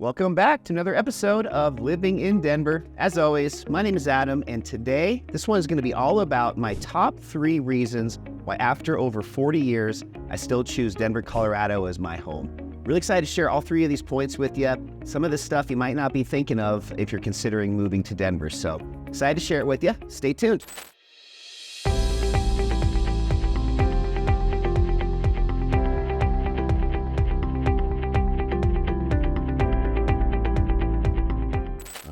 Welcome back to another episode of Living in Denver. As always, my name is Adam, and today, this one is going to be all about my top 3 reasons why after over 40 years, I still choose Denver, Colorado as my home. Really excited to share all 3 of these points with you. Some of this stuff you might not be thinking of if you're considering moving to Denver, so excited to share it with you. Stay tuned.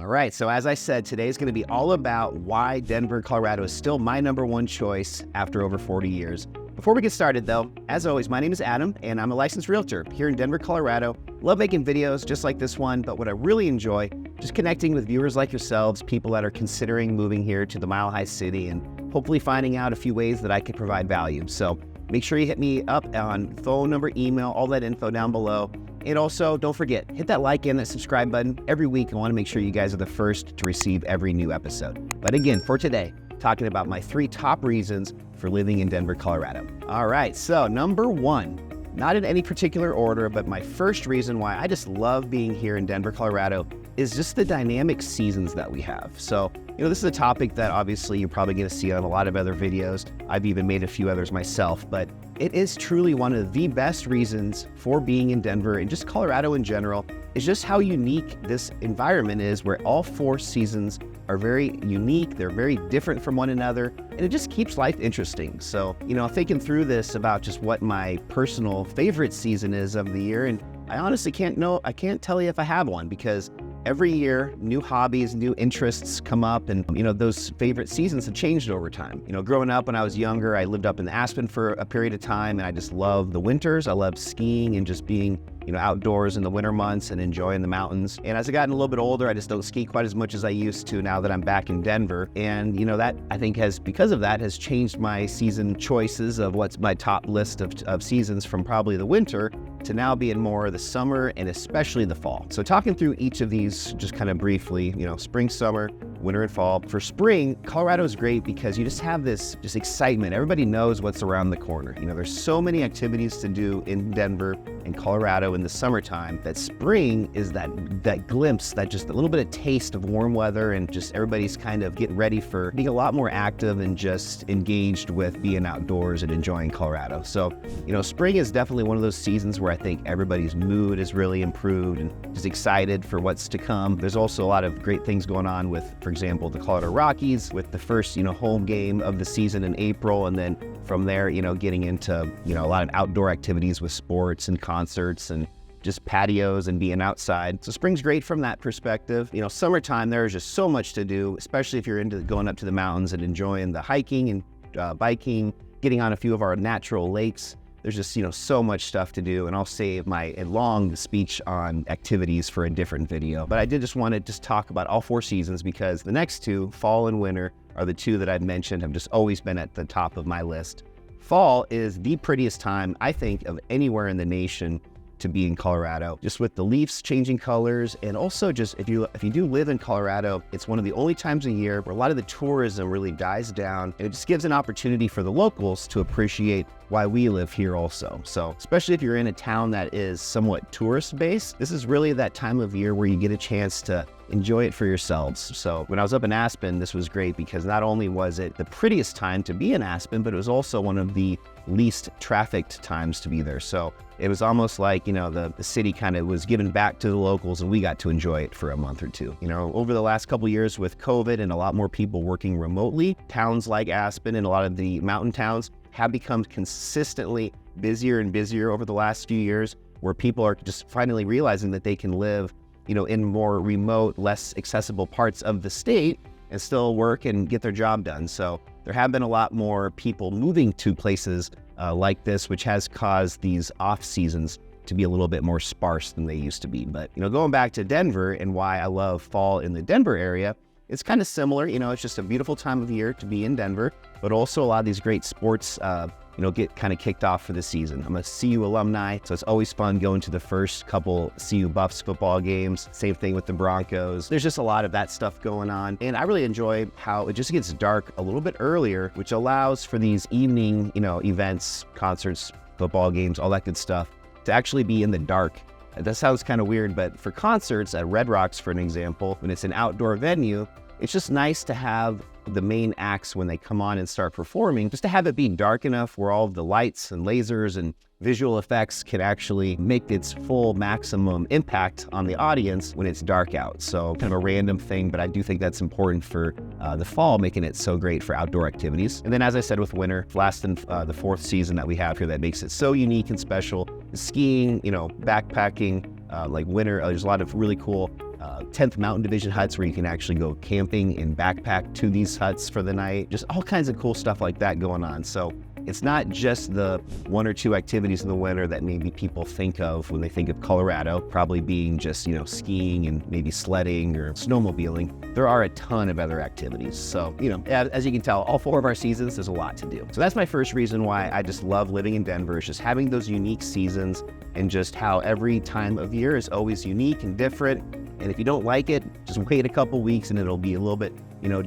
All right, so as I said, today is going to be all about why Denver, Colorado is still my number 1 choice after over 40 years. Before we get started though, as always, my name is Adam and I'm a licensed realtor here in Denver, Colorado. Love making videos just like this one, but what I really enjoy, just connecting with viewers like yourselves, people that are considering moving here to the Mile High City and hopefully finding out a few ways that I can provide value. So make sure you hit me up on phone number, email, all that info down below. And also, don't forget, hit that like and that subscribe button. Every week, I want to make sure you guys are the first to receive every new episode. But again, for today, talking about my 3 top reasons for living in Denver, Colorado. All right, so number 1, not in any particular order, but my first reason why I just love being here in Denver, Colorado is just the dynamic seasons that we have. So, this is a topic that obviously you're probably going to see on a lot of other videos. I've even made a few others myself, but it is truly one of the best reasons for being in Denver and just Colorado in general is just how unique this environment is, where all 4 seasons are very unique. They're very different from one another, and it just keeps life interesting. So, thinking through this about just what my personal favorite season is of the year, and I honestly can't tell you if I have one, because every year, new hobbies, new interests come up, and those favorite seasons have changed over time. Growing up when I was younger, I lived up in Aspen for a period of time, and I just love the winters. I love skiing and just being outdoors in the winter months and enjoying the mountains. And as I gotten a little bit older, I just don't ski quite as much as I used to now that I'm back in Denver. And that I think because of that has changed my season choices of what's my top list of seasons from probably the winter to now being more the summer and especially the fall. So talking through each of these just kind of briefly, spring, summer, winter, and fall. For spring, Colorado is great because you just have this excitement. Everybody knows what's around the corner. There's so many activities to do in Denver and Colorado in the summertime that spring is that glimpse, that just a little bit of taste of warm weather, and just everybody's kind of getting ready for being a lot more active and just engaged with being outdoors and enjoying Colorado. So, spring is definitely one of those seasons where I think everybody's mood is really improved and just excited for what's to come. There's also a lot of great things going on with, for example, the Colorado Rockies with the first, home game of the season in April. And then from there, getting into, a lot of outdoor activities with sports and concerts and just patios and being outside. So spring's great from that perspective. Summertime, there's just so much to do, especially if you're into going up to the mountains and enjoying the hiking and biking, getting on a few of our natural lakes. There's just, so much stuff to do, and I'll save my long speech on activities for a different video. But I did just want to talk about all 4 seasons, because the next 2, fall and winter, are the 2 that I've mentioned have just always been at the top of my list. Fall is the prettiest time, I think, of anywhere in the nation to be in Colorado, just with the leaves changing colors. And also just if you do live in Colorado, it's one of the only times a year where a lot of the tourism really dies down, and it just gives an opportunity for the locals to appreciate why we live here also. So especially if you're in a town that is somewhat tourist based, this is really that time of year where you get a chance to enjoy it for yourselves. So when I was up in Aspen, this was great because not only was it the prettiest time to be in Aspen, but it was also one of the least trafficked times to be there. So it was almost like, the city kind of was given back to the locals, and we got to enjoy it for a month or 2. Over the last couple of years with COVID and a lot more people working remotely, towns like Aspen and a lot of the mountain towns have become consistently busier and busier over the last few years, where people are just finally realizing that they can live, in more remote, less accessible parts of the state and still work and get their job done. So there have been a lot more people moving to places like this, which has caused these off seasons to be a little bit more sparse than they used to be. But, going back to Denver and why I love fall in the Denver area, it's kind of similar. It's just a beautiful time of the year to be in Denver, but also a lot of these great sports, get kind of kicked off for the season. I'm a CU alumni, so it's always fun going to the first couple CU Buffs football games. Same thing with the Broncos. There's just a lot of that stuff going on. And I really enjoy how it just gets dark a little bit earlier, which allows for these evening, events, concerts, football games, all that good stuff to actually be in the dark That sounds kind of weird, but for concerts at Red Rocks, for an example, when it's an outdoor venue, it's just nice to have the main acts when they come on and start performing, just to have it be dark enough where all of the lights and lasers and visual effects can actually make its full maximum impact on the audience when it's dark out. So kind of a random thing, but I do think that's important for the fall, making it so great for outdoor activities. And then, as I said, with winter, last and the fourth season that we have here that makes it so unique and special, skiing, backpacking, like winter, there's a lot of really cool 10th Mountain Division huts where you can actually go camping and backpack to these huts for the night. Just all kinds of cool stuff like that going on. So it's not just the one or two activities in the winter that maybe people think of when they think of Colorado, probably being just, skiing and maybe sledding or snowmobiling. There are a ton of other activities. So, as you can tell, all 4 of our seasons, there's a lot to do. So that's my first reason why I just love living in Denver, is just having those unique seasons and just how every time of year is always unique and different. And if you don't like it, just wait a couple weeks and it'll be a little bit,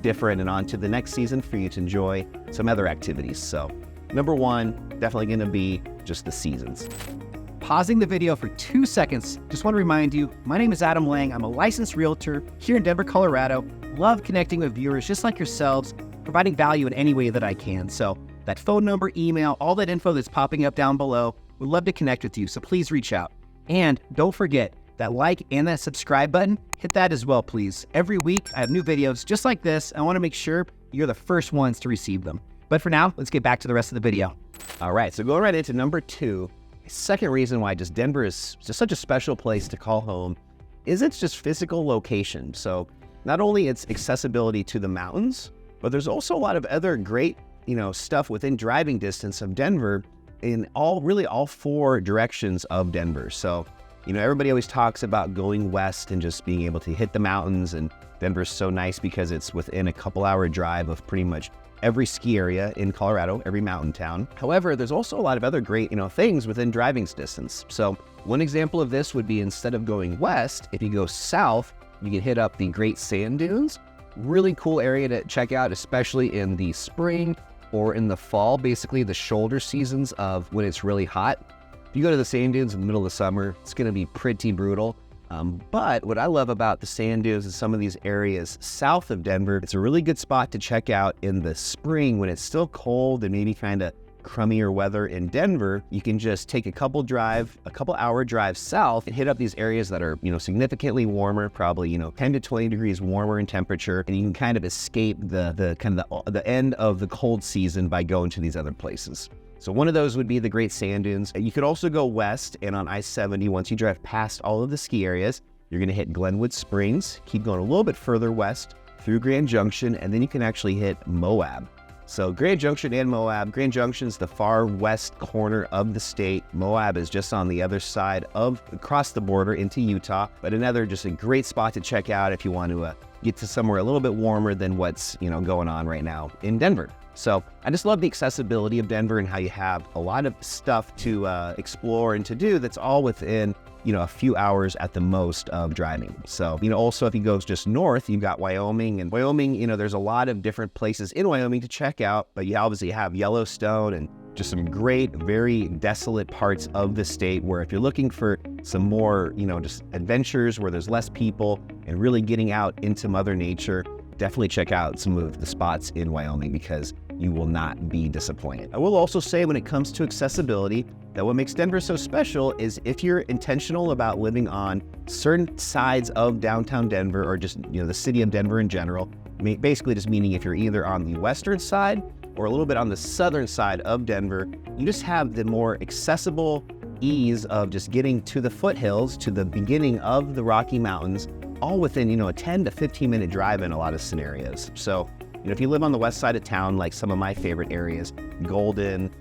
different, and on to the next season for you to enjoy some other activities. So number 1, definitely going to be just the seasons. Pausing the video for 2 seconds, just want to remind you, my name is Adam Lang. I'm a licensed realtor here in Denver, Colorado. Love connecting with viewers just like yourselves, providing value in any way that I can. So that phone number, email, all that info that's popping up down below, would love to connect with you. So please reach out. And don't forget that like and that subscribe button, hit that as well, please. Every week I have new videos just like this. I want to make sure you're the first ones to receive them. But for now, let's get back to the rest of the video. All right, so going right into number 2, second reason why just Denver is just such a special place to call home is its just physical location. So not only its accessibility to the mountains, but there's also a lot of other great, stuff within driving distance of Denver in all 4 directions of Denver. So, everybody always talks about going west and just being able to hit the mountains, and Denver's so nice because it's within a couple-hour drive of pretty much every ski area in Colorado, every mountain town. However, there's also a lot of other great, things within driving distance. So one example of this would be, instead of going west, if you go south, you can hit up the Great Sand Dunes. Really cool area to check out, especially in the spring or in the fall, basically the shoulder seasons of when it's really hot. If you go to the sand dunes in the middle of the summer, it's going to be pretty brutal. But what I love about the sand dunes and some of these areas south of Denver, it's a really good spot to check out in the spring when it's still cold and maybe kind of crummier weather in Denver. You can just take a couple hour drive south and hit up these areas that are, significantly warmer, probably, 10 to 20 degrees warmer in temperature. And you can kind of escape the end of the cold season by going to these other places. So one of those would be the Great Sand Dunes. You could also go west, and on I-70, once you drive past all of the ski areas, you're going to hit Glenwood Springs, keep going a little bit further west through Grand Junction, and then you can actually hit Moab. So Grand Junction and Moab. Grand Junction's the far west corner of the state. Moab is just on the other side across the border into Utah, but another just a great spot to check out if you want to get to somewhere a little bit warmer than what's, going on right now in Denver. So I just love the accessibility of Denver and how you have a lot of stuff to explore and to do that's all within, a few hours at the most of driving. So, also if you go just north, you've got Wyoming. And Wyoming, there's a lot of different places in Wyoming to check out, but you obviously have Yellowstone and just some great, very desolate parts of the state where if you're looking for some more, just adventures where there's less people and really getting out into Mother Nature, definitely check out some of the spots in Wyoming because you will not be disappointed. I will also say, when it comes to accessibility, that what makes Denver so special is if you're intentional about living on certain sides of downtown Denver, or just, the city of Denver in general, basically just meaning if you're either on the western side or a little bit on the southern side of Denver, you just have the more accessible ease of just getting to the foothills, to the beginning of the Rocky Mountains, all within, a 10 to 15 minute drive in a lot of scenarios. So, if you live on the west side of town, like some of my favorite areas, Golden,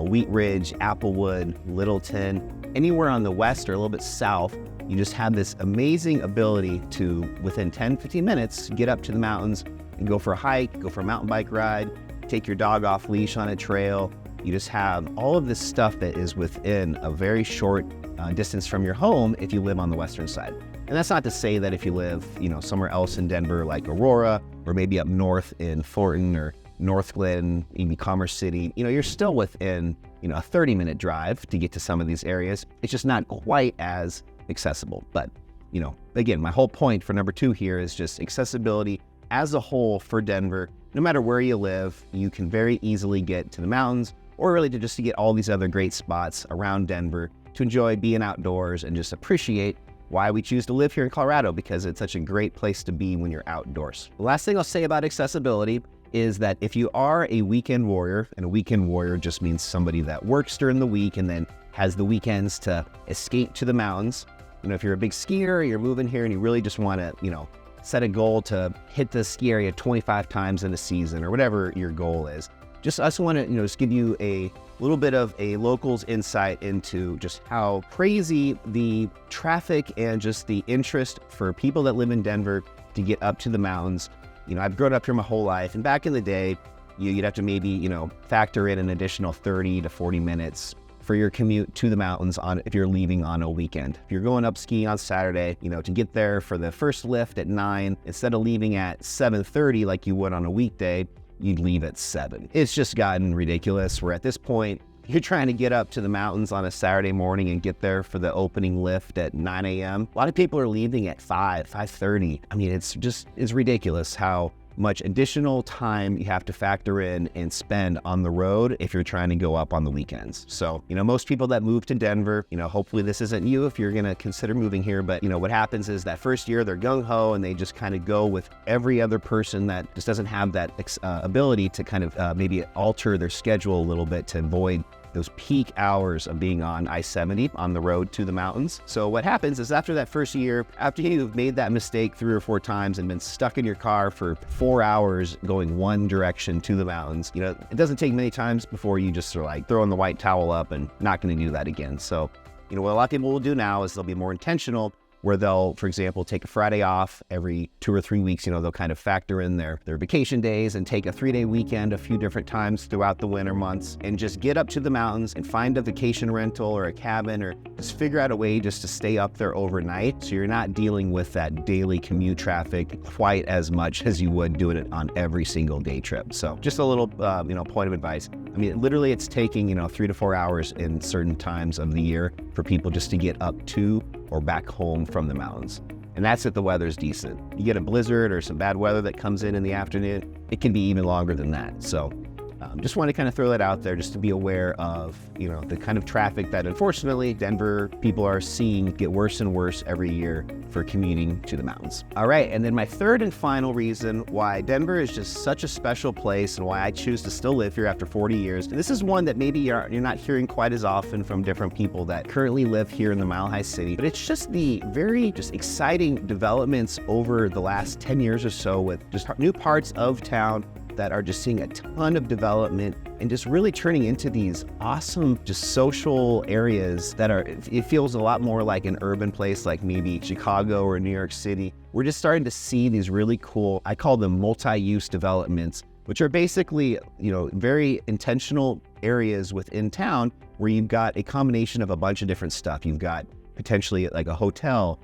Wheat Ridge, Applewood, Littleton, anywhere on the west or a little bit south, you just have this amazing ability to, within 10, 15 minutes, get up to the mountains and go for a hike, go for a mountain bike ride, take your dog off leash on a trail. You just have all of this stuff that is within a very short distance from your home if you live on the western side. And that's not to say that if you live, somewhere else in Denver, like Aurora, or maybe up north in Thornton or Northglenn, maybe Commerce City, you're still within, a 30-minute drive to get to some of these areas. It's just not quite as accessible. But, again, my whole point for number 2 here is just accessibility as a whole for Denver. No matter where you live, you can very easily get to the mountains, or really to get all these other great spots around Denver to enjoy being outdoors and just appreciate why we choose to live here in Colorado, because it's such a great place to be when you're outdoors. The last thing I'll say about accessibility is that if you are a weekend warrior, and a weekend warrior just means somebody that works during the week and then has the weekends to escape to the mountains. If you're a big skier, you're moving here and you really just want to, set a goal to hit the ski area 25 times in a season or whatever your goal is. I just want to, just give you a little bit of a local's insight into just how crazy the traffic and just the interest for people that live in Denver to get up to the mountains. I've grown up here my whole life, and back in the day, you'd have to maybe, factor in an additional 30 to 40 minutes for your commute to the mountains if you're leaving on a weekend. If you're going up skiing on Saturday, to get there for the first lift at 9, instead of leaving at 7:30 like you would on a weekday, you'd leave at 7. It's just gotten ridiculous, where at this point, you're trying to get up to the mountains on a Saturday morning and get there for the opening lift at 9 a.m. A lot of people are leaving at 5:30. It's ridiculous how much additional time you have to factor in and spend on the road if you're trying to go up on the weekends. So, most people that move to Denver, hopefully this isn't you if you're going to consider moving here, but what happens is that first year they're gung-ho and they just kind of go with every other person that just doesn't have that ability to kind of maybe alter their schedule a little bit to avoid those peak hours of being on I-70 on the road to the mountains. So what happens is after that first year, after you've made that mistake 3 or 4 times and been stuck in your car for 4 hours going one direction to the mountains, it doesn't take many times before you just are like throwing the white towel up and not going to do that again. So, what a lot of people will do now is they'll be more intentional, where they'll, for example, take a Friday off every 2 or 3 weeks. They'll kind of factor in their vacation days and take a 3-day weekend a few different times throughout the winter months and just get up to the mountains and find a vacation rental or a cabin, or just figure out a way just to stay up there overnight, so you're not dealing with that daily commute traffic quite as much as you would doing it on every single day trip. So just a little, point of advice. Literally it's taking, 3 to 4 hours in certain times of the year for people just to get up to or back home from the mountains. And that's if the weather's decent. You get a blizzard or some bad weather that comes in the afternoon, it can be even longer than that. So just want to kind of throw that out there just to be aware of, the kind of traffic that unfortunately Denver people are seeing get worse and worse every year for commuting to the mountains. All right, and then my third and final reason why Denver is just such a special place and why I choose to still live here after 40 years. And this is one that maybe you're not hearing quite as often from different people that currently live here in the Mile High City, but it's just the very exciting developments over the last 10 years or so with just new parts of town that are just seeing a ton of development and just really turning into these awesome just social areas that it feels a lot more like an urban place like maybe Chicago or New York City. We're just starting to see these really cool, I call them multi-use developments, which are basically, very intentional areas within town where you've got a combination of a bunch of different stuff. You've got potentially like a hotel,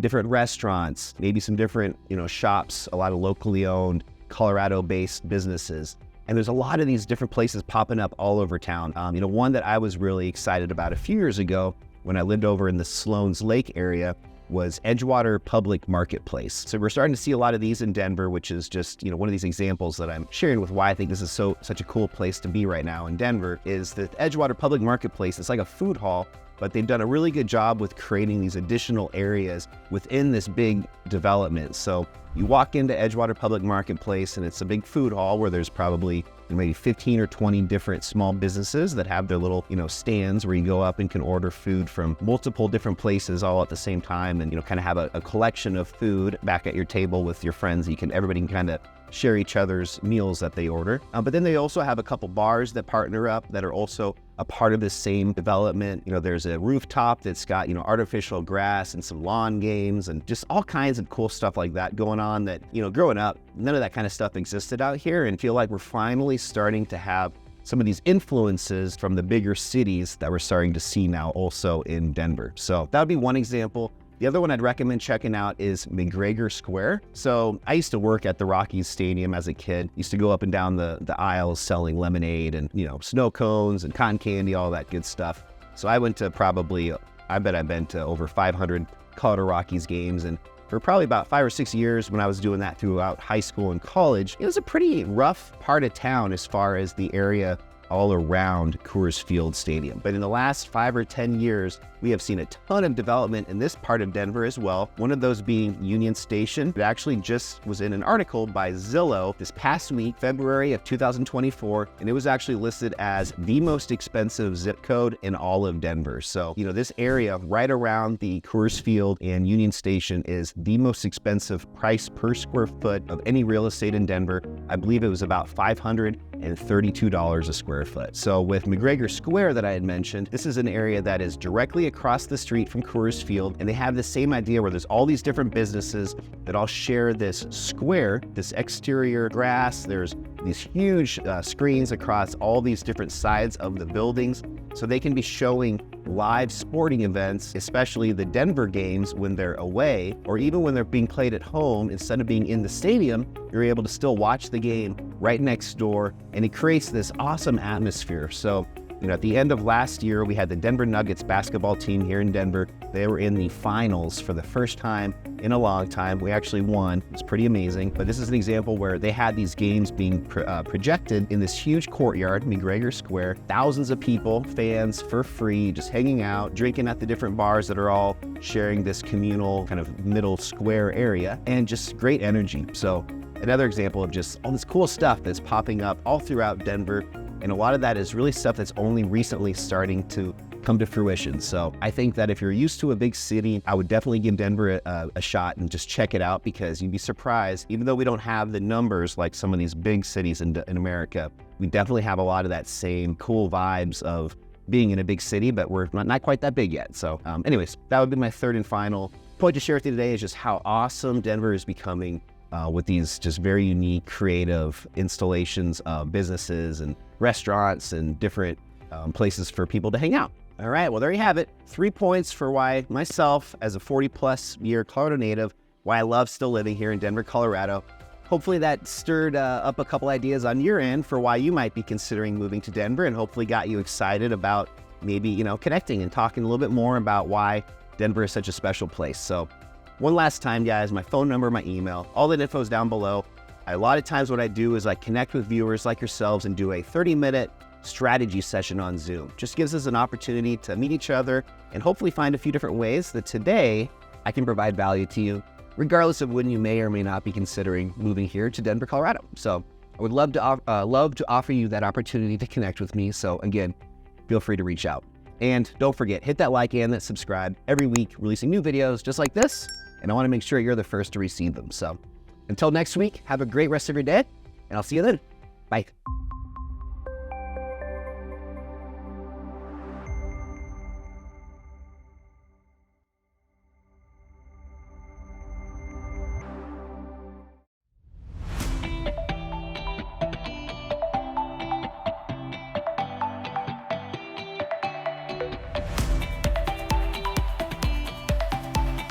different restaurants, maybe some different, shops, a lot of locally owned Colorado-based businesses. And there's a lot of these different places popping up all over town. One that I was really excited about a few years ago when I lived over in the Sloan's Lake area was Edgewater Public Marketplace. So we're starting to see a lot of these in Denver, which is just, one of these examples that I'm sharing with why I think this is such a cool place to be right now in Denver, is the Edgewater Public Marketplace. It's like a food hall, but they've done a really good job with creating these additional areas within this big development. So you walk into Edgewater Public Marketplace and it's a big food hall where there's probably maybe 15 or 20 different small businesses that have their little, stands where you go up and can order food from multiple different places all at the same time, and, kind of have a collection of food back at your table with your friends. Everybody can kind of share each other's meals that they order. But then they also have a couple bars that partner up that are also a part of this same development. There's a rooftop that's got, artificial grass and some lawn games and just all kinds of cool stuff like that going on that, growing up, none of that kind of stuff existed out here, and feel like we're finally starting to have some of these influences from the bigger cities that we're starting to see now also in Denver. So that would be one example. The other one I'd recommend checking out is McGregor Square. So I used to work at the Rockies stadium as a kid. Used to go up and down the aisles selling lemonade and, snow cones and cotton candy, all that good stuff. So I went to probably I bet I've been to over 500 Colorado Rockies games, and for probably about 5 or 6 years when I was doing that throughout high school and college, it was a pretty rough part of town as far as the area all around Coors Field Stadium. But in the last 5 or 10 years, we have seen a ton of development in this part of Denver as well. One of those being Union Station. It actually just was in an article by Zillow this past week, February of 2024, and it was actually listed as the most expensive zip code in all of Denver. So, this area right around the Coors Field and Union Station is the most expensive price per square foot of any real estate in Denver. I believe it was about $532 a square foot. So with McGregor Square that I had mentioned, this is an area that is directly across the street from Coors Field, and they have the same idea where there's all these different businesses that all share this square, this exterior grass. There's these huge screens across all these different sides of the buildings, so they can be showing live sporting events, especially the Denver games when they're away, or even when they're being played at home. Instead of being in the stadium, you're able to still watch the game right next door, and it creates this awesome atmosphere. So, at the end of last year, we had the Denver Nuggets basketball team here in Denver. They were in the finals for the first time in a long time. We actually won. It's pretty amazing. But this is an example where they had these games being projected in this huge courtyard, McGregor Square. Thousands of people, fans, for free, just hanging out, drinking at the different bars that are all sharing this communal kind of middle square area, and just great energy. So another example of just all this cool stuff that's popping up all throughout Denver. And a lot of that is really stuff that's only recently starting to come to fruition. So I think that if you're used to a big city, I would definitely give Denver a shot and just check it out, because you'd be surprised. Even though we don't have the numbers like some of these big cities in America, we definitely have a lot of that same cool vibes of being in a big city, but we're not quite that big yet. So anyways, that would be my third and final point to share with you today, is just how awesome Denver is becoming with these just very unique, creative installations of businesses and restaurants and different places for people to hang out. All right, well, there you have it. 3 points for why myself, as a 40-plus year Colorado native, why I love still living here in Denver, Colorado. Hopefully that stirred up a couple ideas on your end for why you might be considering moving to Denver, and hopefully got you excited about maybe, connecting and talking a little bit more about why Denver is such a special place. So one last time, guys, my phone number, my email, all that info is down below. A lot of times what I do is I connect with viewers like yourselves and do a 30-minute strategy session on Zoom. Just gives us an opportunity to meet each other and hopefully find a few different ways that today I can provide value to you, regardless of when you may or may not be considering moving here to Denver, Colorado. So I would love to offer you that opportunity to connect with me. So again, feel free to reach out. And don't forget, hit that like and that subscribe. Every week, releasing new videos just like this, and I want to make sure you're the first to receive them. So until next week, have a great rest of your day, and I'll see you then. Bye.